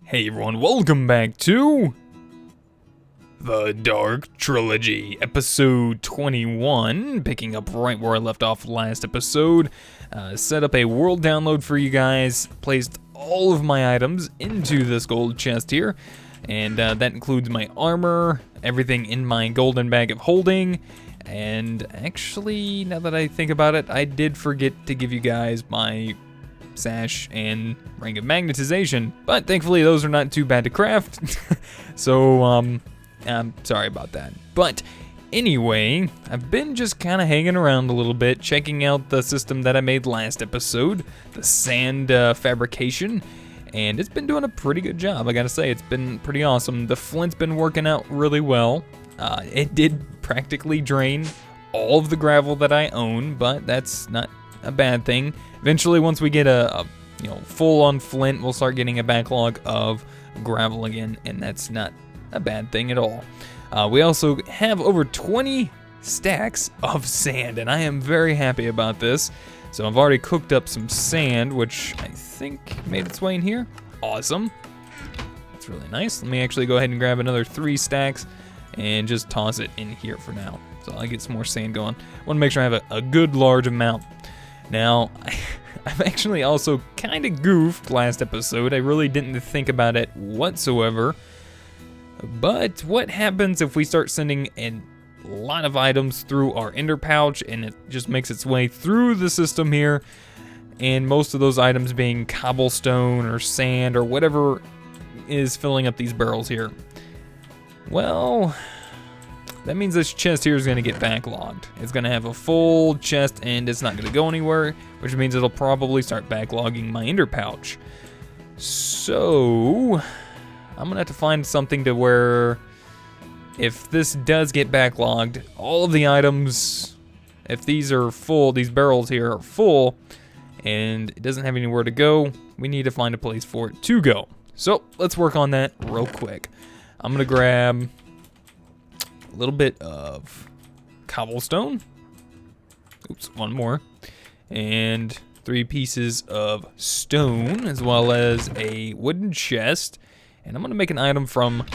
Hey everyone, welcome back to the Dark Trilogy, episode 21, picking up right where I left off last episode. Set up a world download for you guys, placed all of my items into this gold chest here, and that includes my armor, everything in my golden bag of holding, and actually, now that I think about it, I did forget to give you guys my sash and ring of magnetization, but thankfully those are not too bad to craft. So I'm sorry about that. But anyway, I've been just kind of hanging around a little bit, checking out the system that I made last episode, the sand fabrication, and it's been doing a pretty good job. I gotta say, it's been pretty awesome. The flint's been working out really well. It did practically drain all of the gravel that I own, but that's not a bad thing. Eventually, once we get a full-on flint, we'll start getting a backlog of gravel again, and that's not a bad thing at all. We also have over 20 stacks of sand, and I am very happy about this. So I've already cooked up some sand, which I think made its way in here. Awesome. That's really nice. Let me actually go ahead and grab another 3 stacks and just toss it in here for now. So I'll get some more sand going. I want to make sure I have a good large amount. Now, I've actually also kind of goofed last episode. I really didn't think about it whatsoever. But what happens if we start sending a lot of items through our ender pouch and it just makes its way through the system here, and most of those items being cobblestone or sand or whatever is filling up these barrels here? Well, that means this chest here is going to get backlogged. It's going to have a full chest and it's not going to go anywhere, which means it'll probably start backlogging my ender pouch. So I'm going to have to find something to where if this does get backlogged, all of the items, if these are full, these barrels here are full, and it doesn't have anywhere to go, we need to find a place for it to go. So let's work on that real quick. I'm going to grab a little bit of cobblestone. Oops, one more. And 3 pieces of stone, as well as a wooden chest. And I'm going to make an item from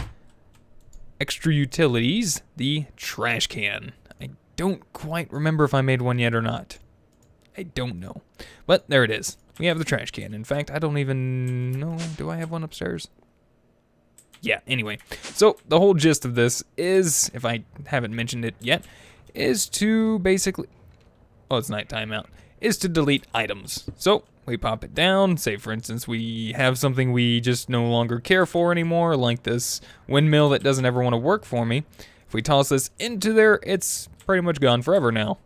extra utilities, the trash can. I don't quite remember if I made one yet or not. I don't know. But there it is. We have the trash can. In fact, I don't even know. Do I have one upstairs? Yeah, anyway. So the whole gist of this is, if I haven't mentioned it yet, is to basically, oh, it's nighttime out, is to delete items. So we pop it down. Say, for instance, we have something we just no longer care for anymore, like this windmill that doesn't ever want to work for me. If we toss this into there, it's pretty much gone forever now,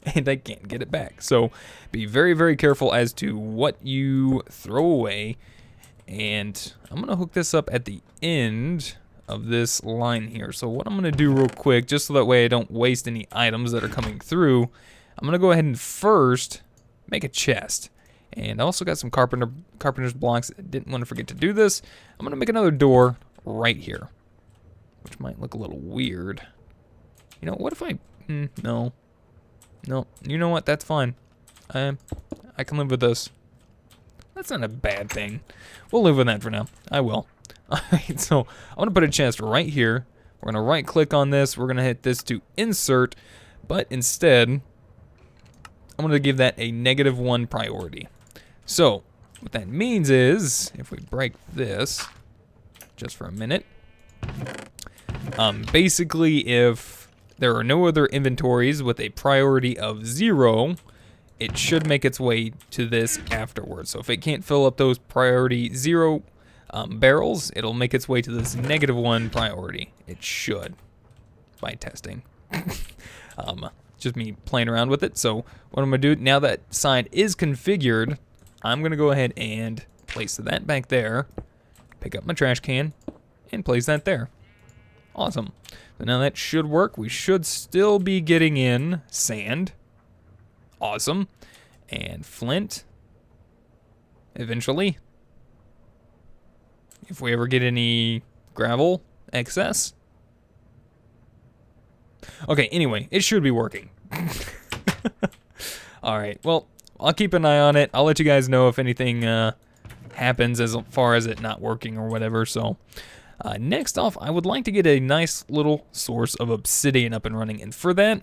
and I can't get it back. So be very, very careful as to what you throw away. And I'm going to hook this up at the end of this line here. So what I'm going to do real quick, just so that way I don't waste any items that are coming through, I'm going to go ahead and first make a chest. And I also got some carpenter's blocks. I didn't want to forget to do this. I'm going to make another door right here, which might look a little weird. You know, what if I... no. You know what? That's fine. I can live with this. That's not a bad thing. We'll live with that for now. I will. Alright, so I'm going to put a chest right here. We're going to right click on this. We're going to hit this to insert. But instead, I'm going to give that a -1 priority. So what that means is, if we break this just for a minute, basically if there are no other inventories with a priority of 0, it should make its way to this afterwards. So if it can't fill up those priority 0 barrels, it'll make its way to this -1 priority. It should, by testing. Just me playing around with it. So what I'm going to do, now that side is configured, I'm going to go ahead and place that back there, pick up my trash can, and place that there. Awesome. So now that should work. We should still be getting in sand. Awesome. And flint. Eventually. If we ever get any gravel excess. Okay, anyway, it should be working. Alright, well, I'll keep an eye on it. I'll let you guys know if anything happens as far as it not working or whatever. So next off, I would like to get a nice little source of obsidian up and running. And for that,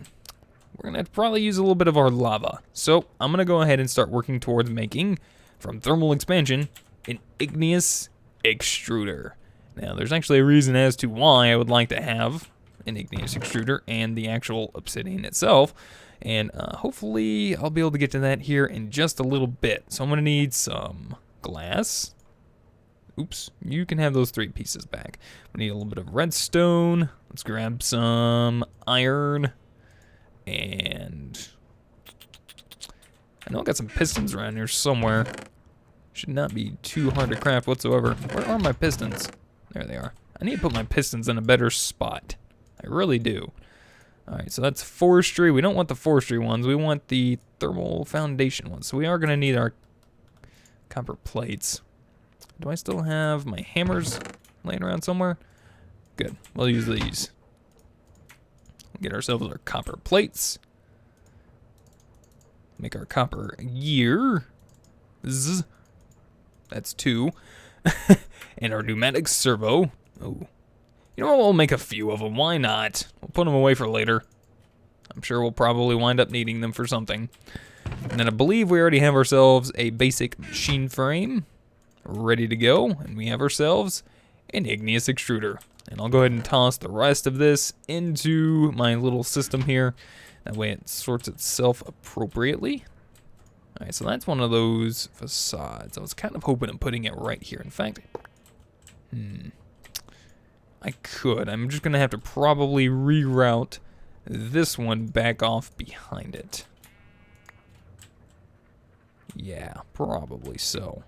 we're going to have to probably use a little bit of our lava. So I'm going to go ahead and start working towards making, from thermal expansion, an igneous extruder. Now, there's actually a reason as to why I would like to have an igneous extruder and the actual obsidian itself. And hopefully I'll be able to get to that here in just a little bit. So I'm going to need some glass. Oops, you can have those 3 pieces back. We need a little bit of redstone. Let's grab some iron. And I know I got some pistons around here somewhere. Should not be too hard to craft whatsoever. Where are my pistons? There they are. I need to put my pistons in a better spot. I really do. Alright, so that's forestry. We don't want the forestry ones. We want the thermal foundation ones. So we are going to need our copper plates. Do I still have my hammers laying around somewhere? Good. We'll use these. We'll get ourselves our copper plates. Make our copper gear. Zzz. That's 2. And our pneumatic servo. Oh. You know what? We'll make a few of them. Why not? We'll put them away for later. I'm sure we'll probably wind up needing them for something. And then I believe we already have ourselves a basic machine frame ready to go. And we have ourselves an igneous extruder. And I'll go ahead and toss the rest of this into my little system here. That way it sorts itself appropriately. Alright, so that's one of those facades. I was kind of hoping of putting it right here. In fact, I could. I'm just going to have to probably reroute this one back off behind it. Yeah, probably so.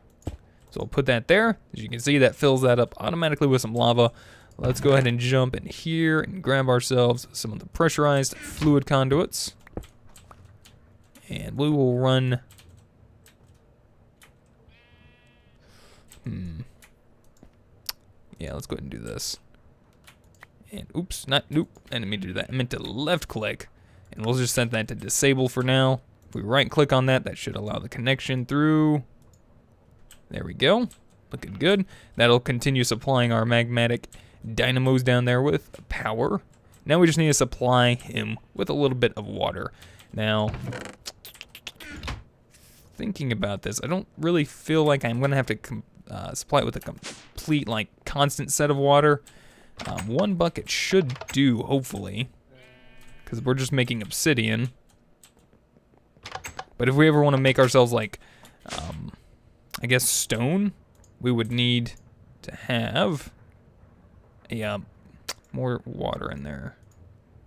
So I'll put that there. As you can see, that fills that up automatically with some lava. Let's go ahead and jump in here and grab ourselves some of the pressurized fluid conduits. And we will run... Yeah, let's go ahead and do this. And oops, nope, I didn't mean to do that. I meant to left click. And we'll just set that to disable for now. If we right click on that, that should allow the connection through. There we go. Looking good. That'll continue supplying our magmatic dynamos down there with power. Now we just need to supply him with a little bit of water. Now, thinking about this, I don't really feel like I'm going to have to supply it with a complete, like, constant set of water. 1 bucket should do, hopefully, because we're just making obsidian. But if we ever want to make ourselves, like, I guess stone, we would need to have a more water in there.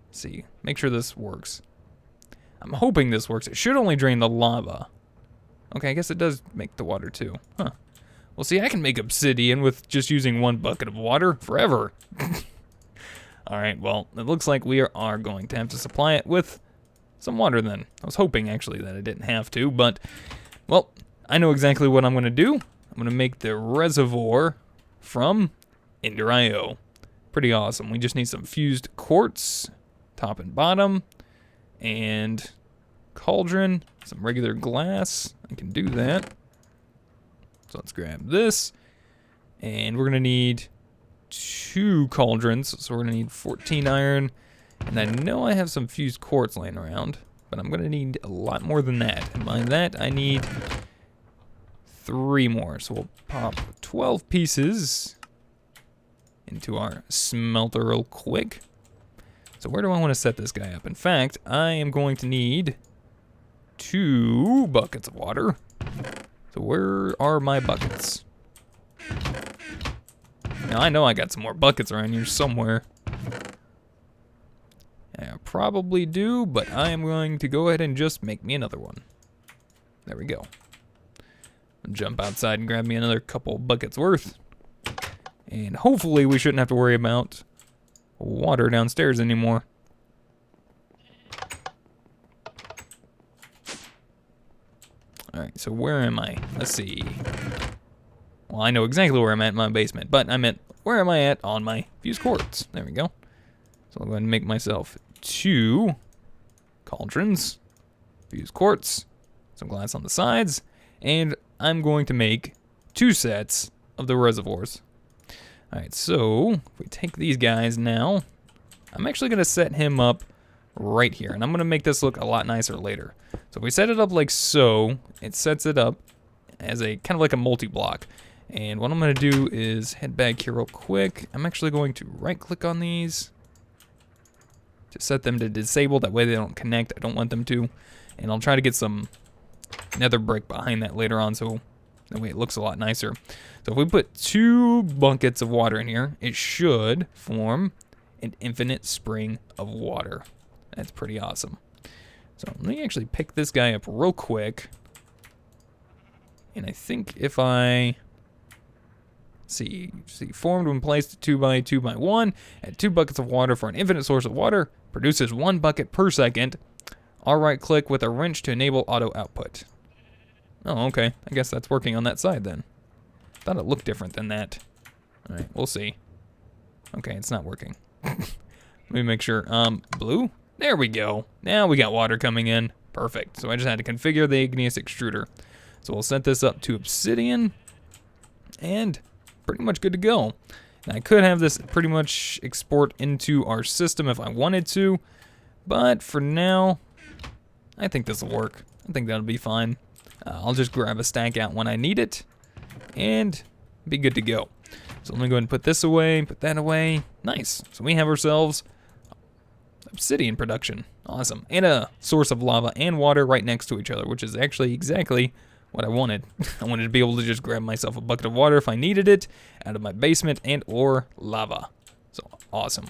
Let's see, make sure this works. I'm hoping this works. It should only drain the lava. Okay, I guess it does make the water too. Huh. Well, see, I can make obsidian with just using 1 bucket of water forever. Alright, well, it looks like we are going to have to supply it with some water then. I was hoping, actually, that I didn't have to, but, well, I know exactly what I'm going to do. I'm going to make the reservoir from Ender.io. Pretty awesome. We just need some fused quartz, top and bottom, and cauldron, some regular glass. I can do that. So let's grab this, and we're gonna need 2 cauldrons, so we're gonna need 14 iron, and I know I have some fused quartz laying around, but I'm gonna need a lot more than that, and by that I need 3 more, so we'll pop 12 pieces into our smelter real quick. So where do I want to set this guy up? In fact, I am going to need 2 buckets of water. So where are my buckets? Now I know I got some more buckets around here somewhere. I probably do, but I am going to go ahead and just make me another one. There we go. I'll jump outside and grab me another couple buckets worth. And hopefully we shouldn't have to worry about water downstairs anymore. Alright, so where am I? Let's see. Well, I know exactly where I'm at in my basement, but I meant, where am I at on my fused quartz? There we go. So I'll go ahead and make myself 2 cauldrons, fused quartz, some glass on the sides, and I'm going to make 2 sets of the reservoirs. Alright, so if we take these guys now, I'm actually going to set him up right here. And I'm going to make this look a lot nicer later. So if we set it up like so, it sets it up as a kind of like a multi-block. And what I'm going to do is head back here real quick. I'm actually going to right-click on these to set them to disable. That way they don't connect. I don't want them to. And I'll try to get some nether brick behind that later on so that way it looks a lot nicer. So if we put 2 buckets of water in here, it should form an infinite spring of water. That's pretty awesome. So let me actually pick this guy up real quick. And I think if I see formed when placed at 2 by 2 by 1 at 2 buckets of water for an infinite source of water, produces 1 bucket per second. I'll right click with a wrench to enable auto output. Oh, okay. I guess that's working on that side then. Thought it looked different than that. All right, we'll see. Okay, it's not working. Let me make sure. Blue? There we go. Now we got water coming in. Perfect. So I just had to configure the igneous extruder. So we'll set this up to obsidian. And pretty much good to go. And I could have this pretty much export into our system if I wanted to. But for now, I think this will work. I think that'll be fine. I'll just grab a stack out when I need it. And be good to go. So let me go ahead and put this away, put that away. Nice. So we have ourselves obsidian production. Awesome. And a source of lava and water right next to each other, which is actually exactly what I wanted. I wanted to be able to just grab myself a bucket of water if I needed it out of my basement and or lava. So awesome.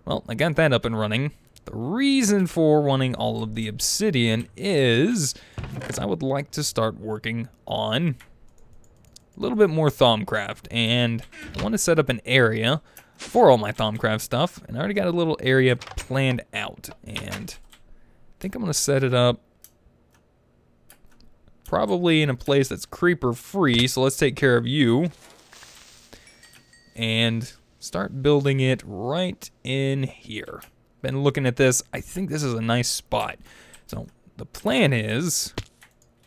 Well, I got that up and running. The reason for wanting all of the obsidian is because I would like to start working on a little bit more Thaumcraft, and I want to set up an area for all my Thaumcraft stuff, and I already got a little area planned out, and I think I'm going to set it up probably in a place that's creeper free. So let's take care of you and start building it right in here. Been looking at this. I think this is a nice spot. So the plan is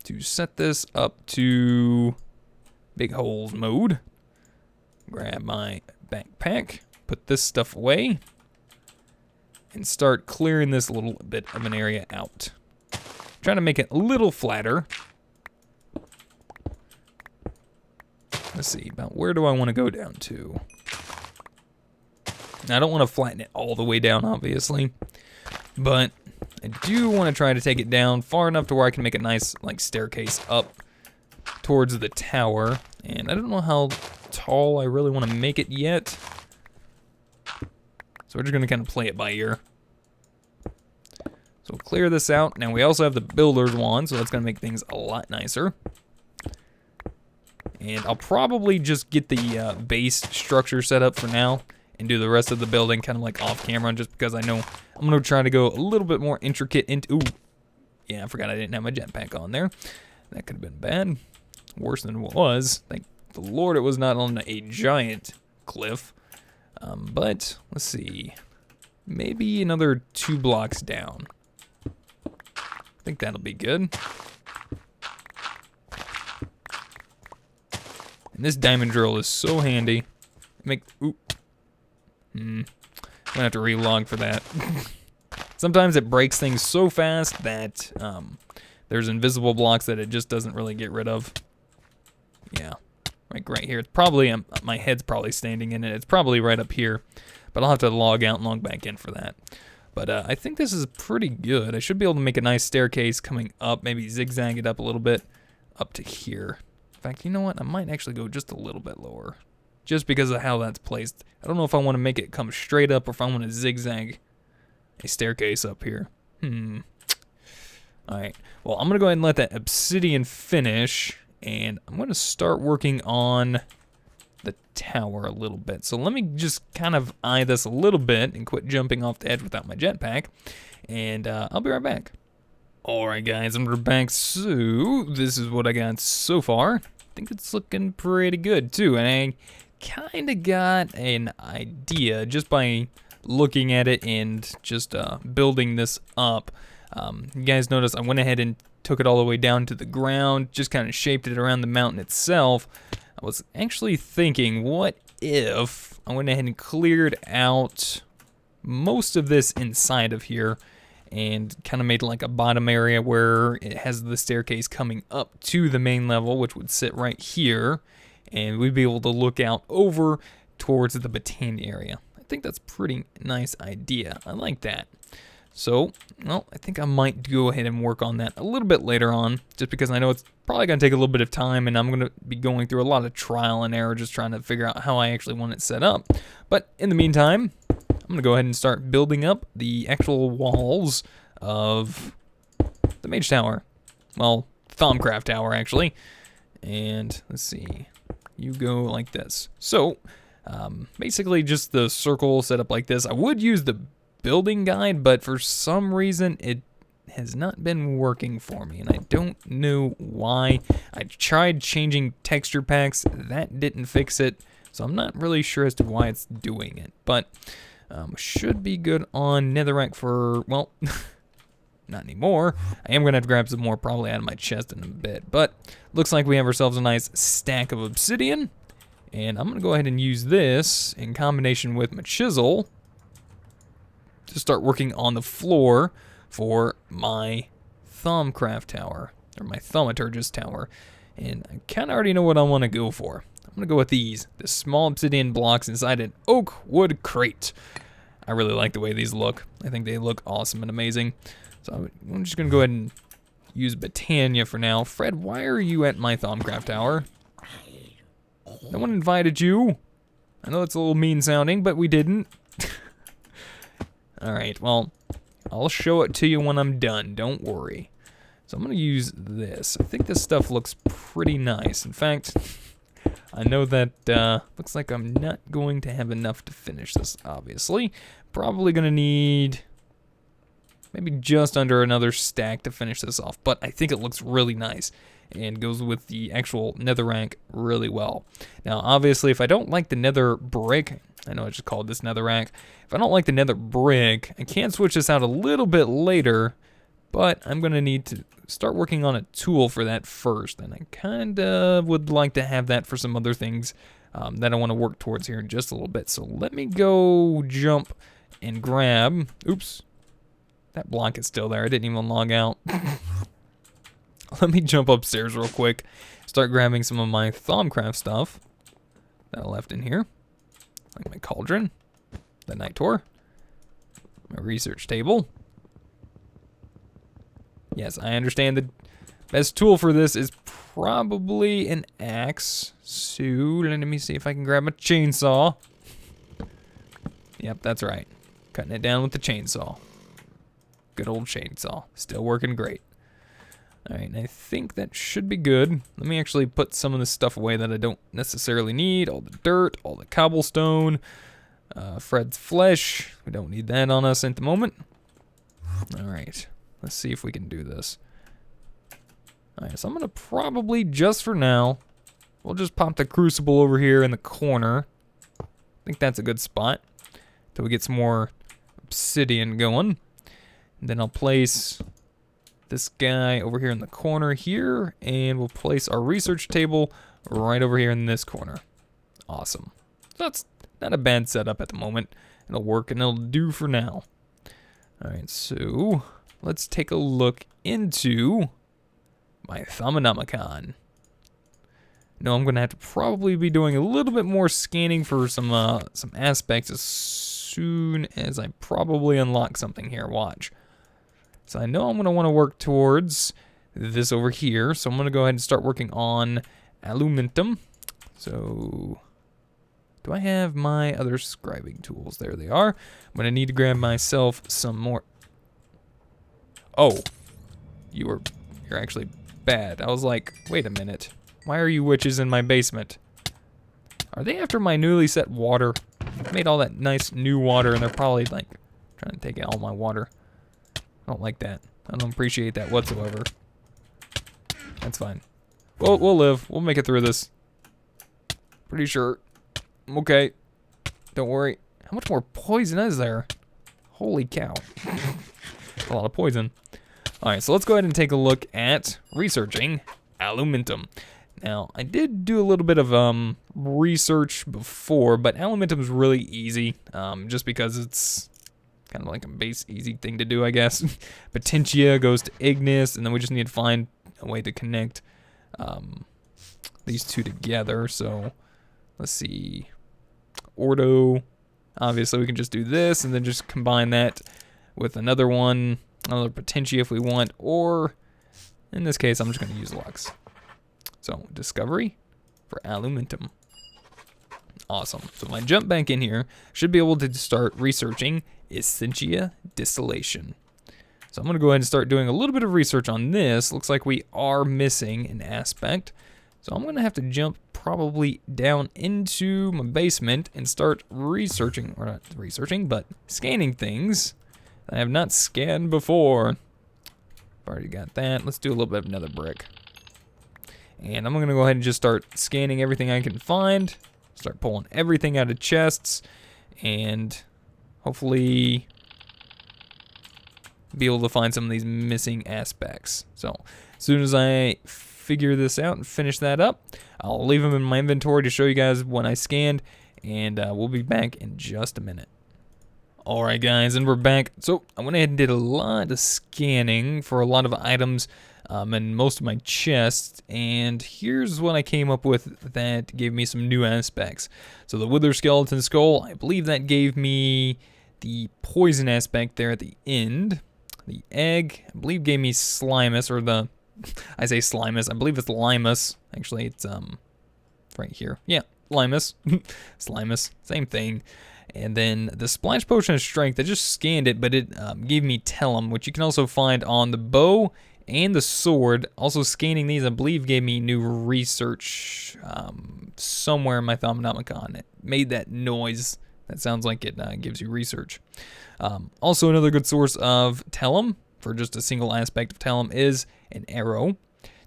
to set this up to big holes mode. Grab my backpack, put this stuff away, and start clearing this little bit of an area out. Trying to make it a little flatter. Let's see, about where do I want to go down to? Now, I don't want to flatten it all the way down, obviously, but I do want to try to take it down far enough to where I can make a nice like staircase up towards the tower. And I don't know how tall I really want to make it yet, so we're just going to kind of play it by ear. So we'll clear this out. Now we also have the builder's wand, so that's going to make things a lot nicer. And I'll probably just get the base structure set up for now and do the rest of the building kind of like off camera, just because I know I'm going to try to go a little bit more intricate into... Ooh, yeah, I forgot I didn't have my jetpack on there. That could have been bad. Worse than it was. Thank the Lord it was not on a giant cliff. But, let's see. Maybe another 2 blocks down. I think that'll be good. And this diamond drill is so handy. I'm gonna have to relog for that. Sometimes it breaks things so fast that there's invisible blocks that it just doesn't really get rid of. Yeah, like right here. It's probably, my head's probably standing in it. It's probably right up here, but I'll have to log out and log back in for that. But I think this is pretty good. I should be able to make a nice staircase coming up, maybe zigzag it up a little bit up to here. In fact, you know what? I might actually go just a little bit lower, just because of how that's placed. I don't know if I want to make it come straight up or if I want to zigzag a staircase up here. Alright, well, I'm going to go ahead and let that obsidian finish, and I'm going to start working on the tower a little bit. So let me just kind of eye this a little bit and quit jumping off the edge without my jetpack, and I'll be right back. Alright guys, we're back. So this is what I got so far. I think it's looking pretty good too, and I kind of got an idea just by looking at it and just building this up. You guys notice I went ahead and took it all the way down to the ground, just kind of shaped it around the mountain itself. I was actually thinking, what if I went ahead and cleared out most of this inside of here and kind of made like a bottom area where it has the staircase coming up to the main level, which would sit right here, and we'd be able to look out over towards the Botania area. I think that's a pretty nice idea. I like that. So, well, I think I might go ahead and work on that a little bit later on, just because I know it's probably going to take a little bit of time, and I'm going to be going through a lot of trial and error just trying to figure out how I actually want it set up. But in the meantime, I'm going to go ahead and start building up the actual walls of the Mage Tower. Well, Thaumcraft Tower, actually. And let's see. You go like this. So, basically just the circle set up like this. I would use the building guide, but for some reason it has not been working for me, and I don't know why. I tried changing texture packs. That didn't fix it. So I'm not really sure as to why it's doing it. But should be good on netherrack for, well, not anymore. I am going to have to grab some more probably out of my chest in a bit. But looks like we have ourselves a nice stack of obsidian. And I'm going to go ahead and use this in combination with my chisel to start working on the floor for my Thaumcraft Tower, or my Thaumaturgist Tower. And I kind of already know what I want to go for. I'm going to go with these, the small obsidian blocks inside an oak wood crate. I really like the way these look. I think they look awesome and amazing. So I'm just going to go ahead and use Botania for now. Fred, why are you at my Thaumcraft Tower? No one invited you. I know it's a little mean sounding, but we didn't. Alright, well, I'll show it to you when I'm done. Don't worry. So I'm going to use this. I think this stuff looks pretty nice. In fact, I know that looks like I'm not going to have enough to finish this, obviously. Probably going to need maybe just under another stack to finish this off. But I think it looks really nice and goes with the actual netherrack really well. Now, obviously, if I don't like the nether brick, I know I just called this netherrack. If I don't like the nether brick, I can switch this out a little bit later, but I'm going to need to start working on a tool for that first, and I kind of would like to have that for some other things that I want to work towards here in just a little bit. So let me go jump and grab, oops, that block is still there. I didn't even log out. Let me jump upstairs real quick, start grabbing some of my Thaumcraft stuff that I left in here, like my cauldron, the night tour, my research table. Yes, I understand the best tool for this is probably an axe. So let me see if I can grab a chainsaw. Yep, that's right. Cutting it down with the chainsaw. Good old chainsaw. Still working great. Alright, and I think that should be good. Let me actually put some of this stuff away that I don't necessarily need. All the dirt, all the cobblestone, Fred's flesh. We don't need that on us at the moment. Alright, let's see if we can do this. Alright, so I'm going to probably, just for now, we'll just pop the crucible over here in the corner. I think that's a good spot till we get some more obsidian going. And then I'll place this guy over here in the corner here, and we'll place our research table right over here in this corner. Awesome. So that's not a bad setup at the moment. It'll work and it'll do for now. Alright, so let's take a look into my Thaumanomicon. No, I'm going to have to probably be doing a little bit more scanning for some aspects as soon as I probably unlock something here. Watch. So I know I'm going to want to work towards this over here. So I'm going to go ahead and start working on aluminum. So do I have my other scribing tools? There they are. I'm going to need to grab myself some more. Oh, you're actually bad. I was like, wait a minute. Why are you witches in my basement? Are they after my newly set water? I made all that nice new water and they're probably like trying to take all my water. I don't like that. I don't appreciate that whatsoever. That's fine. We'll live. We'll make it through this. Pretty sure. I'm okay. Don't worry. How much more poison is there? Holy cow. A lot of poison. All right, so let's go ahead and take a look at researching aluminum. Now, I did do a little bit of research before, but aluminum is really easy, just because it's kind of like a base easy thing to do, I guess. Potentia goes to Ignis, and then we just need to find a way to connect these two together. So let's see, Ordo. Obviously, we can just do this, and then just combine that with another one, another Potentia if we want, or in this case, I'm just going to use Lux. So, discovery for aluminum. Awesome. So if I jump back in here, should be able to start researching Essentia distillation. So I'm going to go ahead and start doing a little bit of research on this. Looks like we are missing an aspect. So I'm going to have to jump probably down into my basement and start researching, or not researching, but scanning things that I have not scanned before. I've already got that. Let's do a little bit of another brick. And I'm going to go ahead and just start scanning everything I can find. Start pulling everything out of chests. And hopefully be able to find some of these missing aspects. So as soon as I figure this out and finish that up, I'll leave them in my inventory to show you guys when I scanned. And we'll be back in just a minute. Alright guys, and we're back. So I went ahead and did a lot of scanning for a lot of items and most of my chests, and here's what I came up with that gave me some new aspects. So the Wither Skeleton Skull, I believe that gave me the poison aspect there at the end. The egg, I believe gave me Slimus, or the, I say Slimus, I believe it's Limus. Actually, it's right here. Yeah, Limus. Slimus, same thing. And then the Splash Potion of Strength, I just scanned it, but it gave me Tellum, which you can also find on the bow and the sword. Also scanning these, I believe, gave me new research somewhere in my Thaumaturgy. It made that noise. That sounds like it gives you research. Also, another good source of Tellum, for just a single aspect of Tellum, is an arrow.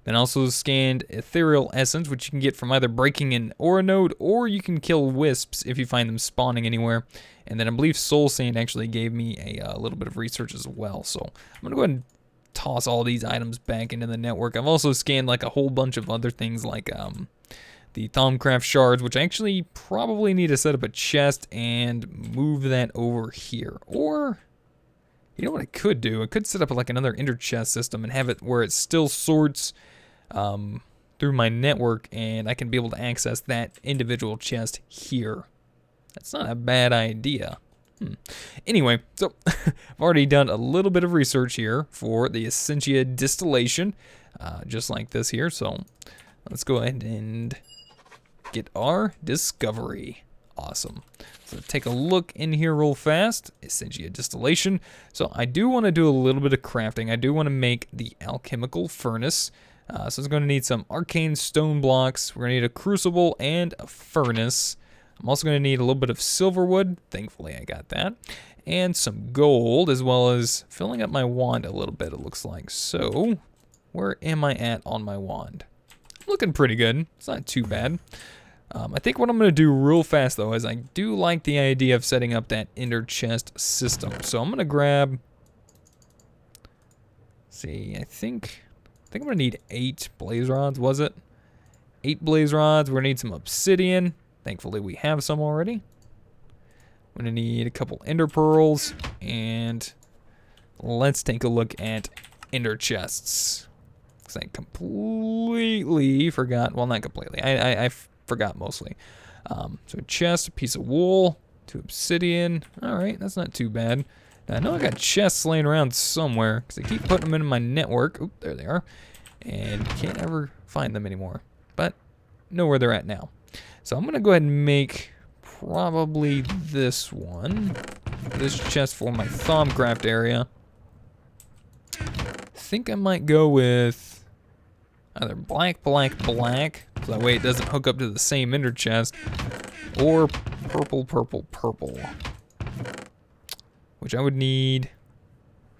Then also scanned Ethereal Essence, which you can get from either breaking an Aura node, or you can kill wisps if you find them spawning anywhere. And then I believe Soul Sand actually gave me a little bit of research as well. So I'm going to go ahead and toss all these items back into the network. I've also scanned like a whole bunch of other things like the Thaumcraft shards, which I actually probably need to set up a chest and move that over here. Or, you know what I could do? I could set up like another ender chest system and have it where it still sorts through my network, and I can be able to access that individual chest here. That's not a bad idea. Anyway, so I've already done a little bit of research here for the Essentia distillation, just like this here. So let's go ahead and get our discovery. Awesome. So take a look in here real fast. Essentia distillation. So I do want to do a little bit of crafting. I do want to make the alchemical furnace. So it's going to need some arcane stone blocks. We're going to need a crucible and a furnace. I'm also going to need a little bit of silver wood. Thankfully, I got that. And some gold, as well as filling up my wand a little bit, it looks like. So, where am I at on my wand? Looking pretty good. It's not too bad. I think what I'm going to do real fast, though, is I do like the idea of setting up that ender chest system. So I'm going to grab... see, I think I'm going to need 8 blaze rods, was it? 8 blaze rods. We're going to need some obsidian. Thankfully, we have some already. I'm going to need a couple ender pearls. And let's take a look at ender chests. Because I completely forgot. Well, not completely. I forgot mostly. So a chest, a piece of wool, 2 obsidian. All right, that's not too bad. Now, I know I got chests laying around somewhere because I keep putting them in my network. Oop, there they are. And can't ever find them anymore. But know where they're at now. So I'm going to go ahead and make probably this one. This chest for my Thaumcraft area. I think I might go with either black, black, black. So that way it doesn't hook up to the same ender chest. Or purple, purple, purple. Which I would need.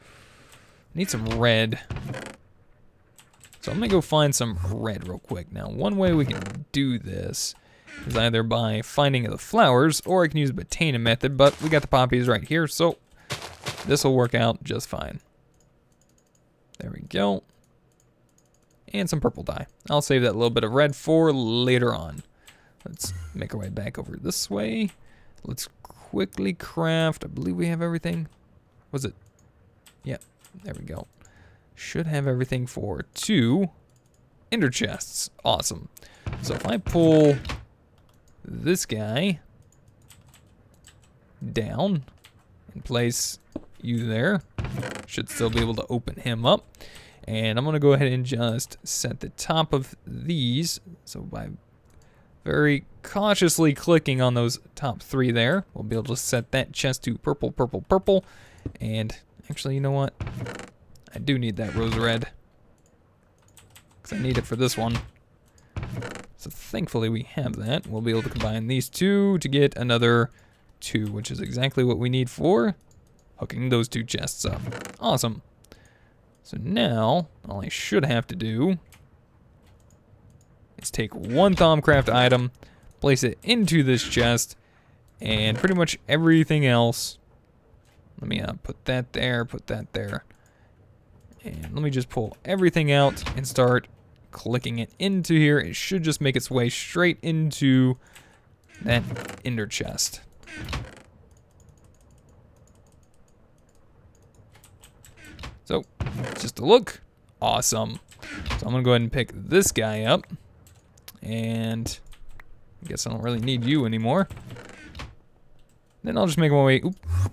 I need some red. So I'm going to go find some red real quick. Now, one way we can do this is either by finding the flowers, or I can use the Botania method, but we got the poppies right here, so this will work out just fine. There we go. And some purple dye. I'll save that little bit of red for later on. Let's make our way back over this way. Let's quickly craft. I believe we have everything. Was it? Yep, there we go. Should have everything for 2 ender chests. Awesome. So if I pull this guy down and place you there, should still be able to open him up. And I'm going to go ahead and just set the top of these. So by very cautiously clicking on those top 3 there, we'll be able to set that chest to purple, purple, purple. And actually, you know what? I do need that rose red, because I need it for this one. So thankfully we have that. We'll be able to combine these 2 to get another 2, which is exactly what we need for hooking those 2 chests up. Awesome. So now, all I should have to do is take 1 Thaumcraft item, place it into this chest, and pretty much everything else. Let me put that there, put that there. And let me just pull everything out and start clicking it into here. It should just make its way straight into that ender chest. So, just a look. Awesome. So I'm going to go ahead and pick this guy up. And I guess I don't really need you anymore. Then I'll just make my way,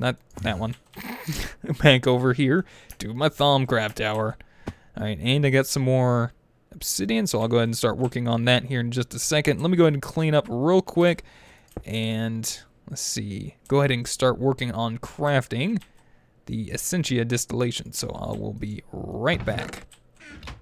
not that one, back over here to my Thaumcraft tower. Alright, and I got some more obsidian, so I'll go ahead and start working on that here in just a second. Let me go ahead and clean up real quick, and let's see, go ahead and start working on crafting the Essentia distillation, so I will be right back.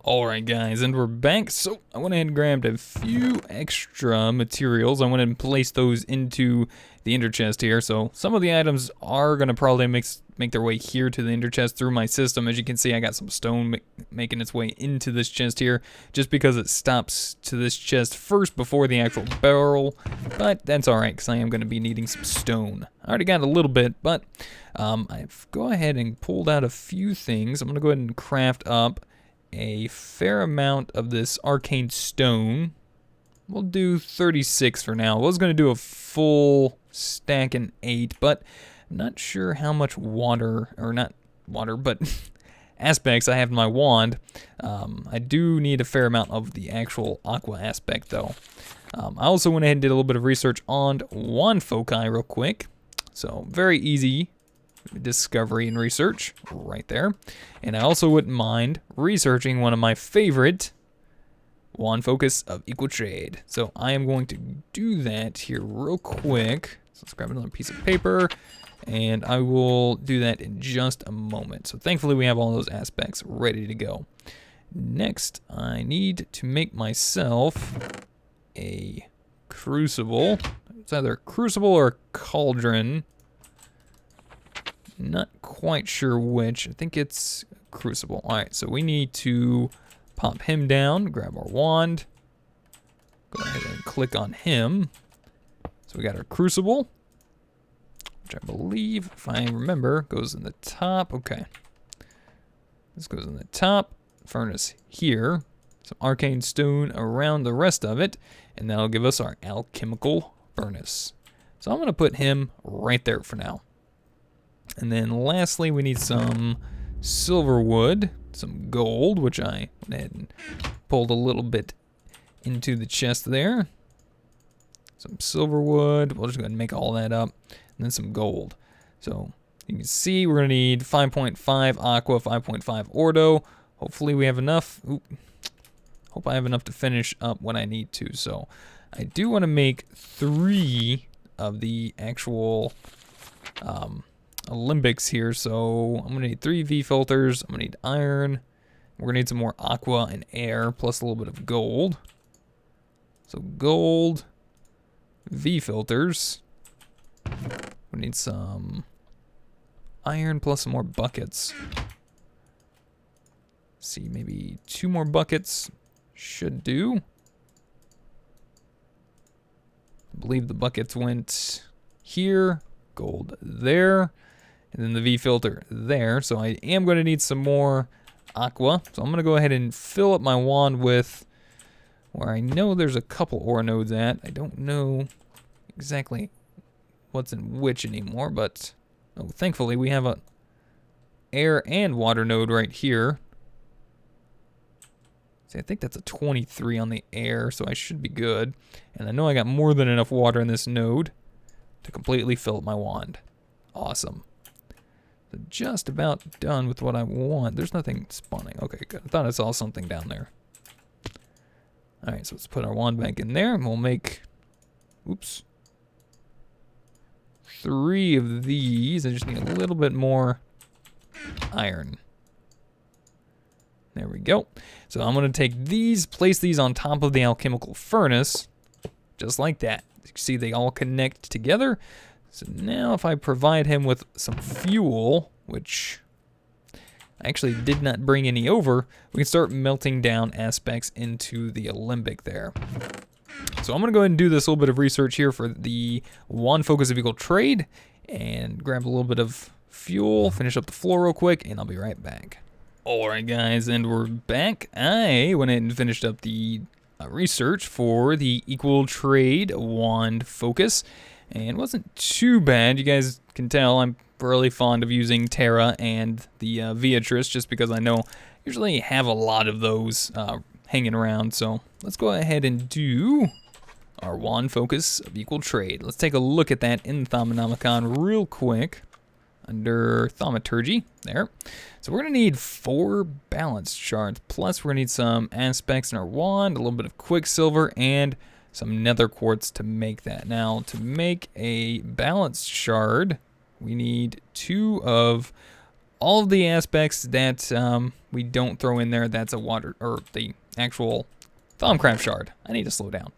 Alright guys, and we're back. So I went ahead and grabbed a few extra materials. I went ahead and placed those into the ender chest here. So some of the items are going to probably make their way here to the ender chest through my system. As you can see, I got some stone making its way into this chest here, just because it stops to this chest first before the actual barrel. But that's alright, because I am going to be needing some stone. I already got a little bit, but I've go ahead and pulled out a few things. I'm going to go ahead and craft up a fair amount of this arcane stone. We'll do 36 for now. I was going to do a full stack in 8, but I'm not sure how much water, or not water, but aspects I have in my wand. I do need a fair amount of the actual aqua aspect though. I also went ahead and did a little bit of research on wand foci real quick. So very easy discovery and research right there. And I also wouldn't mind researching one of my favorite wand focus of equal trade. So I am going to do that here real quick. So let's grab another piece of paper, and I will do that in just a moment. So thankfully we have all those aspects ready to go. Next, I need to make myself a crucible. It's either a crucible or a cauldron. Not quite sure which. I think it's crucible. Alright, so we need to pop him down, grab our wand, go ahead and click on him. So we got our crucible, which I believe, if I remember, goes in the top. Okay. This goes in the top. Furnace here. Some arcane stone around the rest of it, and that'll give us our alchemical furnace. So I'm going to put him right there for now. And then lastly, we need some silver wood, some gold, which I went ahead and pulled a little bit into the chest there. Some silver wood, we'll just go ahead and make all that up, and then some gold. So you can see we're going to need 5.5 aqua, 5.5 ordo. Hopefully we have enough. Hope I have enough to finish up when I need to. So I do want to make 3 of the actual alembics here, so I'm gonna need 3 V filters. I'm gonna need iron. We're gonna need some more aqua and air, plus a little bit of gold. So gold, V filters. We need some iron plus some more buckets. Let's see, maybe 2 more buckets should do. I believe the buckets went here, gold there, and then the V filter there. So I am going to need some more aqua. So I'm going to go ahead and fill up my wand with where I know there's a couple ore nodes at. I don't know exactly what's in which anymore, but oh, thankfully we have a air and water node right here. See, I think that's a 23 on the air, so I should be good. And I know I got more than enough water in this node to completely fill up my wand. Awesome. So just about done with what I want. There's nothing spawning. Okay, good. I thought I saw something down there. Alright, so let's put our wand back in there, and we'll make, oops, 3 of these. I just need a little bit more iron. There we go. So I'm going to take these, place these on top of the alchemical furnace, just like that. You can see they all connect together. So now if I provide him with some fuel, which I actually did not bring any over, we can start melting down aspects into the alembic there. So I'm going to go ahead and do this little bit of research here for the wand focus of equal trade and grab a little bit of fuel, finish up the floor real quick, and I'll be right back. Alright guys, and we're back. I went ahead and finished up the research for the equal trade wand focus, and it wasn't too bad. You guys can tell I'm really fond of using Terra and the Viatris just because I know I usually have a lot of those hanging around. So let's go ahead and do our wand focus of equal trade. Let's take a look at that in Thaumanomicon real quick under Thaumaturgy there. So we're going to need 4 balance shards, plus we're going to need some aspects in our wand, a little bit of quicksilver, and some nether quartz to make that. Now, to make a balanced shard, we need 2 of all of the aspects that we don't throw in there. That's a water, or the actual Thaumcraft shard. I need to slow down.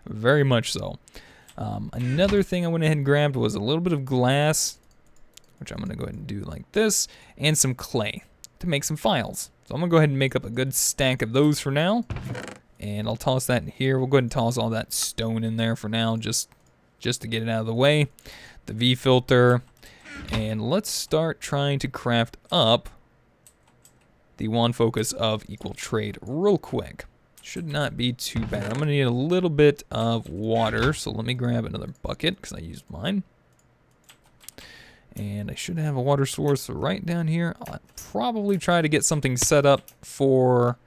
Very much so. Another thing I went ahead and grabbed was a little bit of glass, which I'm going to go ahead and do like this, and some clay to make some files. So I'm going to go ahead and make up a good stack of those for now, and I'll toss that in here. We'll go ahead and toss all that stone in there for now, just to get it out of the way. The V filter, and let's start trying to craft up the wand focus of equal trade real quick. Should not be too bad. I'm going to need a little bit of water, so let me grab another bucket because I used mine. And I should have a water source right down here. I'll probably try to get something set up for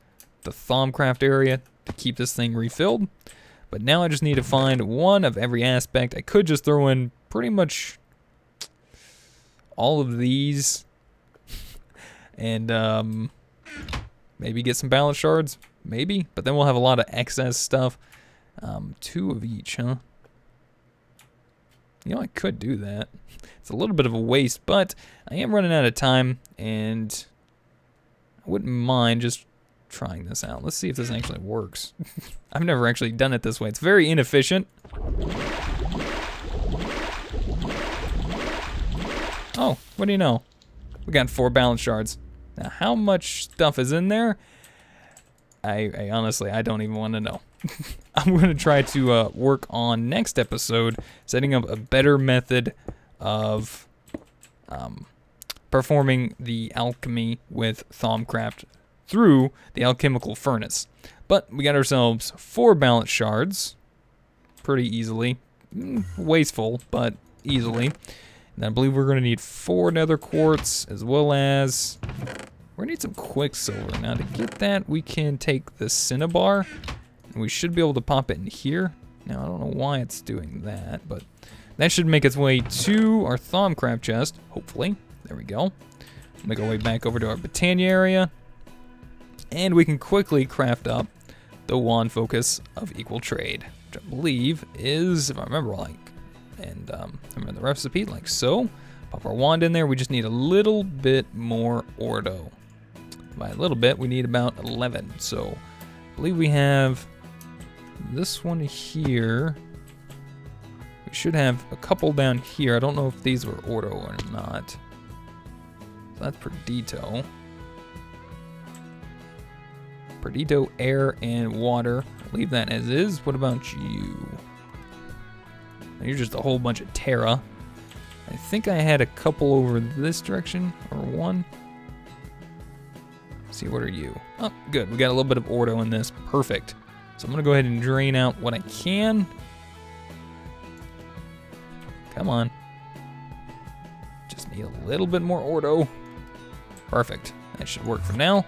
the Thaumcraft area to keep this thing refilled. But now I just need to find 1 of every aspect. I could just throw in pretty much all of these and maybe get some balance shards. Maybe. But then we'll have a lot of excess stuff. 2 of each, huh? You know, I could do that. It's a little bit of a waste, but I am running out of time, and I wouldn't mind just trying this out. Let's see if this actually works. I've never actually done it this way. It's very inefficient. Oh, what do you know? We got 4 balance shards. Now, how much stuff is in there? I honestly, I don't even want to know. I'm going to try to work on next episode, setting up a better method of performing the alchemy with Thaumcraft through the alchemical furnace. But we got ourselves 4 balance shards pretty easily. Wasteful, but easily. And I believe we're going to need 4 nether quartz, as well as we're going to need some quicksilver. Now to get that, we can take the cinnabar, and we should be able to pop it in here. Now I don't know why it's doing that, but that should make its way to our Thaumcraft chest, hopefully. There we go. Make our way back over to our Botania area, and we can quickly craft up the wand focus of equal trade, which I believe is, if I remember right, and I remember the recipe like so. Pop our wand in there. We just need a little bit more ordo. By a little bit, we need about 11. So I believe we have this one here. We should have a couple down here. I don't know if these were ordo or not. So that's Perdito. Perdito, air, and water. I'll leave that as is. What about you? You're just a whole bunch of Terra. I think I had a couple over this direction, or 1. see, what are you? Oh, good. We got a little bit of ordo in this. Perfect. So I'm going to go ahead and drain out what I can. Come on. Just need a little bit more ordo. Perfect. That should work for now.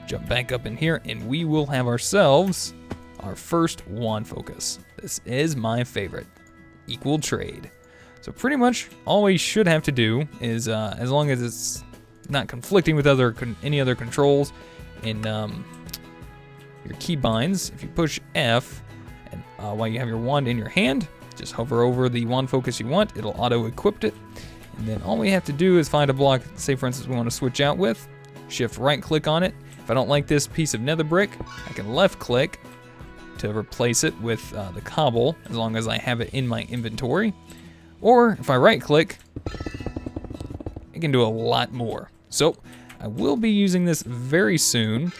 Jump back up in here, and we will have ourselves our first wand focus. This is my favorite. Equal trade. So pretty much all we should have to do is, as long as it's not conflicting with any other controls in your keybinds, if you push F, and while you have your wand in your hand, just hover over the wand focus you want, it'll auto-equip it. And then all we have to do is find a block, say for instance we want to switch out with, shift right click on it. If I don't like this piece of nether brick, I can left click to replace it with the cobble, as long as I have it in my inventory. Or if I right click, I can do a lot more. So I will be using this very soon,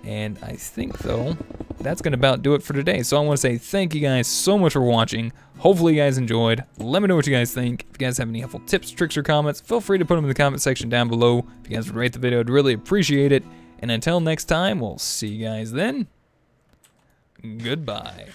and I think though that's gonna about do it for today. So I want to say thank you guys so much for watching. Hopefully you guys enjoyed. Let me know what you guys think. If you guys have any helpful tips, tricks, or comments, feel free to put them in the comment section down below. If you guys would rate the video, I'd really appreciate it. And until next time, we'll see you guys then. Goodbye.